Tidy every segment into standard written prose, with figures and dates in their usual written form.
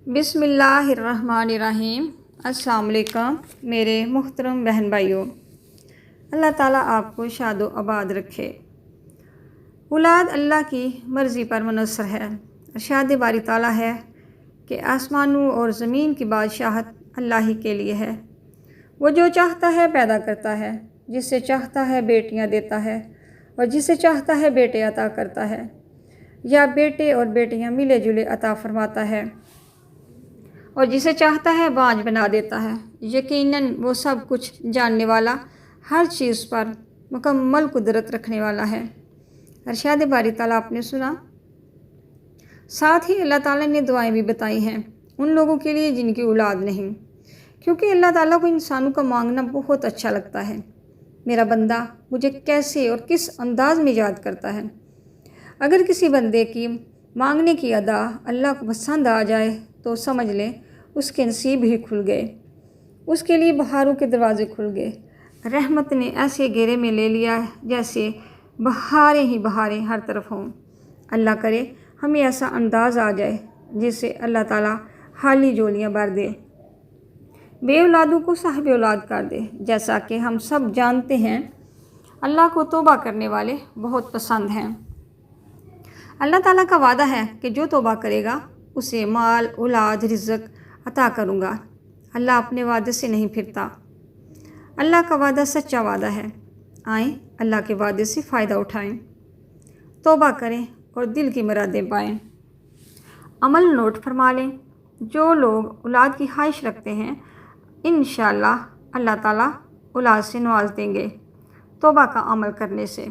बिस्मिल्लाहिर्रहमानिर्रहीम। अस्सलाम वालेकुम मेरे मुहतरम बहन भाइयों, अल्लाह ताला आपको शादो आबाद रखे। औलाद अल्लाह की मर्ज़ी पर मुनसर है। इरशाद बारी ताला है कि आसमानों और ज़मीन की बादशाहत अल्लाह ही के लिए है। वो जो चाहता है पैदा करता है, जिससे चाहता है बेटियां देता है और जिसे चाहता है बेटे अता करता है, या बेटे और बेटियां मिले जुले अता फरमाता है और जिसे चाहता है बाँझ बना देता है। यकीनन वो सब कुछ जानने वाला, हर चीज़ पर मुकम्मल कुदरत रखने वाला है। इरशाद बारी ताला आपने सुना। साथ ही अल्लाह ताला ने दुआएं भी बताई हैं उन लोगों के लिए जिनकी औलाद नहीं, क्योंकि अल्लाह ताला को इंसानों का मांगना बहुत अच्छा लगता है। मेरा बंदा मुझे कैसे और किस अंदाज में याद करता है। अगर किसी बंदे की मांगने की अदा अल्लाह को पसंद आ जाए तो समझ लें उसके नसीब ही खुल गए, उसके लिए बहारों के दरवाजे खुल गए। रहमत ने ऐसे घेरे में ले लिया जैसे बहारें ही बहारें हर तरफ हों। अल्लाह करे हमें ऐसा अंदाज़ आ जाए जिससे अल्लाह ताला खाली झोलियाँ भर दे, बे औलादों को साहिब औलाद कर दे। जैसा कि हम सब जानते हैं, अल्लाह को तौबा करने वाले बहुत पसंद हैं। अल्लाह ताला का वादा है कि जो तौबा करेगा उसे माल, औलाद, रिज़्क अता करूँगा। अल्लाह अपने वादे से नहीं फिरता। अल्लाह का वादा सच्चा वादा है। आएँ अल्लाह के वादे से फ़ायदा उठाएं, तौबा करें और दिल की मुरादें पाएं। अमल नोट फरमा लें। जो लोग औलाद की ख्वाहिश रखते हैं, इंशाअल्लाह अल्लाह ताला औलाद से नवाज देंगे तौबा का अमल करने से।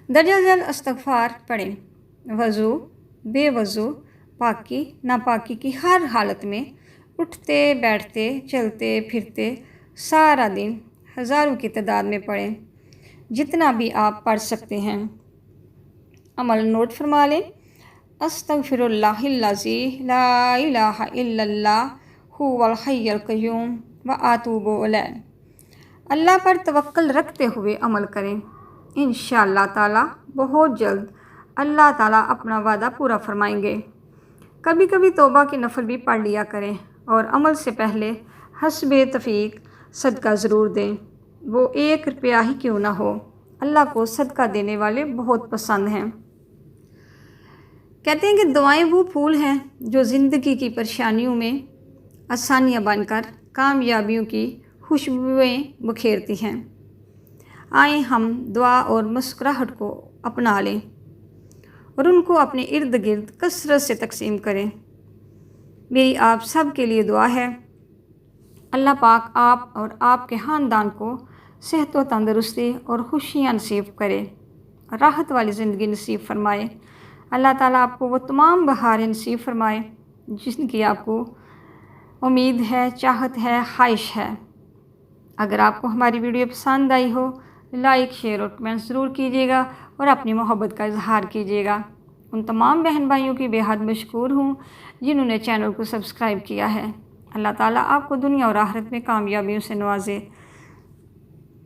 दर्जा इस्तग़फ़ार पढ़ें। वज़ू, बेवज़ू, पाकी नापाकी की हर हालत में, उठते बैठते चलते फिरते सारा दिन हज़ारों की तादाद में पढ़ें, जितना भी आप पढ़ सकते हैं। अमल नोट फरमा लें। अस्तग़फ़िरुल्लाहिल्लज़ी ला इलाहा इल्लल्लाह हुवल हय्युल क़य्यूम व अतूबु इलैह। अल्लाह पर तवक्कल रखते हुए अमल करें। इंशाअल्लाह ताला बहुत जल्द अल्लाह ताला अपना वादा पूरा फरमाएंगे। कभी कभी तौबा की नफल भी पढ़ लिया करें और अमल से पहले हस्बे तफ़ीक सदका ज़रूर दें। वो 1 रुपया ही क्यों ना हो, अल्लाह को सदका देने वाले बहुत पसंद हैं। कहते हैं कि दुआएं वो फूल हैं जो ज़िंदगी की परेशानियों में आसानियाँ बनकर कामयाबियों की खुशबुएँ बखेरती हैं। आए हम दुआ और मुस्कुराहट को अपना लें और उनको अपने इर्द गिर्द कसरत से तकसीम करें। मेरी आप सब के लिए दुआ है, अल्लाह पाक आप और आपके ख़ानदान को सेहत व तंदरुस्ती और खुशियाँ नसीब करे, राहत वाली ज़िंदगी नसीब फरमाए। अल्लाह ताला आपको वो तमाम बहारें नसीब फरमाए जिनकी आपको उम्मीद है, चाहत है, ख्वाहिश है। अगर आपको हमारी वीडियो पसंद आई हो, लाइक, शेयर और कमेंट ज़रूर कीजिएगा और अपनी मोहब्बत का इजहार कीजिएगा। उन तमाम बहन भाइयों की बेहद मशकूर हूँ जिन्होंने चैनल को सब्सक्राइब किया है। अल्लाह ताला आपको दुनिया और आखिरत में कामयाबियों से नवाजे।